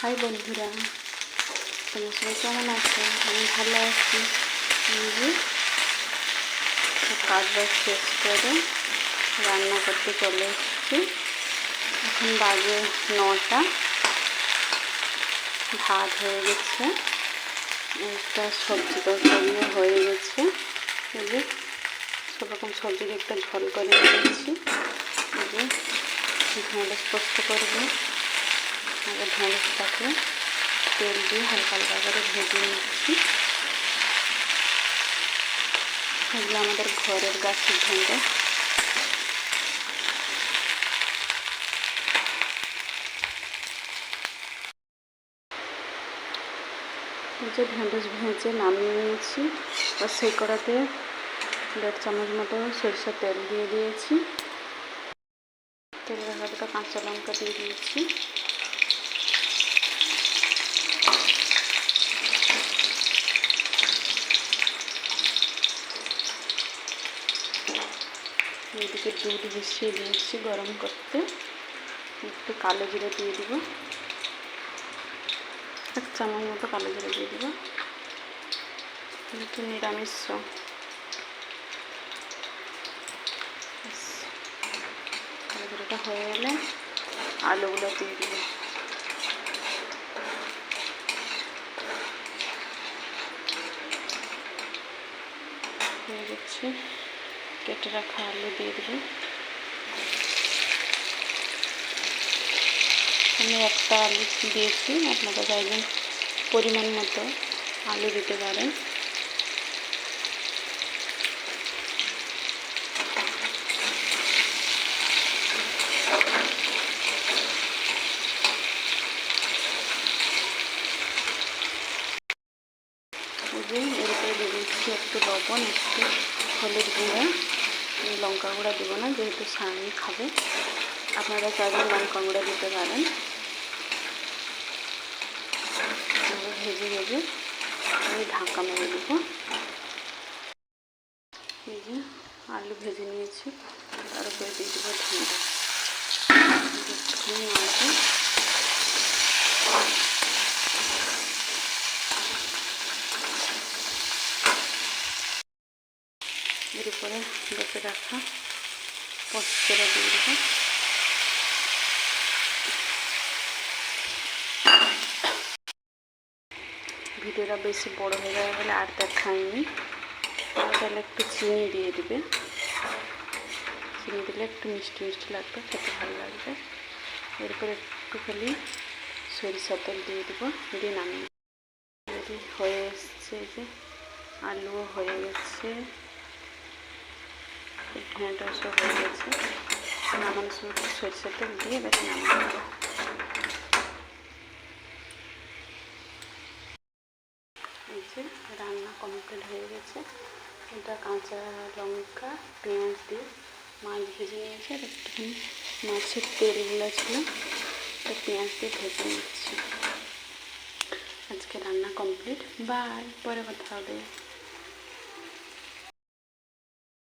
High বন্ধুরা, তোমরা সবাই কেমন আছো? আমি ভালো আছি। কাজ বাজ শেষ করে রান্না করতে চলে এসেছি। এখন বাজে 9টা। ভাত হয়ে গেছে, একটা সবজি তরকারিও হয়ে গেছে। এই যে সব রকম সবজির একটা ঝোল করে নিয়েছি। এই যে ঢেঁড়স পোস্ত করবো। আগে ঢেঁড়সটাকে তেল দিয়ে হালকা হালকা করে ভেজে নিচ্ছি। এগুলো আমাদের ঘরের গাছের ঢেঁড়স। যে ঢেঁড়স ভেজে নামিয়ে নিয়েছি, আর সেই কড়াতে 1.5 চামচ মতো সরষের তেল দিয়ে দিয়েছি। তেলের হালকা কাঁচা লঙ্কা দিয়ে দিয়েছি। এদিকে দুধ বসিয়ে দিয়েছি গরম করতে। একটু কালো জিরে দিয়ে দিব, 1 চামচ মতো কালো জিরে দিয়ে দিব। একটু নিরামিষ, কালো জিরেটা হয়ে গেলে আলুগুলো দিয়ে দিব। হয়ে যাচ্ছে, কেটে রাখা আলু দিয়ে দেবো। আমি একটা আলু দিয়েছি, আপনারা চাইবেন পরিমাণ মতো আলু দিতে পারেন। এরপরে দিয়ে দিচ্ছি একটু লবণ, একটু হলুদ গুঁড়া। লঙ্কা গুঁড়া দেবো না, যেহেতু সানি খাবে। আপনারা চাইলে লঙ্কা গুঁড়া দিতে পারেন। ভেজে ভেজে আমি ঢাকা মেরে দেবো। এই যে আলু ভেজে নিয়েছি, তার উপরে দিয়ে দেবো ঢেঁড়স। একটুখানি নাড়বো। এর উপরে বেটে রাখা পোস্তটা দিয়ে দেবো। ভিডিওটা বেশি বড় হয়ে যাবে বলে আর দেখাইনি। তাহলে একটু চিনি দিয়ে দিবে। চিনি দিলে একটু মিষ্টি মিষ্টি লাগবে, খেতে ভালো লাগবে। এরপরে একটুখানি সরিষার তেল দিয়ে দেবো, দিয়ে নামিয়ে রেডি হয়ে এসছে। যে আলুও হয়ে গেছে, ঢেঁড়সও হয়ে গেছে। নামানোর সময় সরিষার তেল দিয়ে এবার নামিয়ে দেবো। এই যে রান্না কমপ্লিট হয়ে গেছে। এটা কাঁচা লঙ্কা পেঁয়াজ দিয়ে মাছ ভেজে নিয়েছি, আর একটুখানি মাছের তেলগুলো ছিল, তো পেঁয়াজ দিয়ে ভেজে নিচ্ছি। আজকে রান্না কমপ্লিট। বাই, পরে কথা হবে।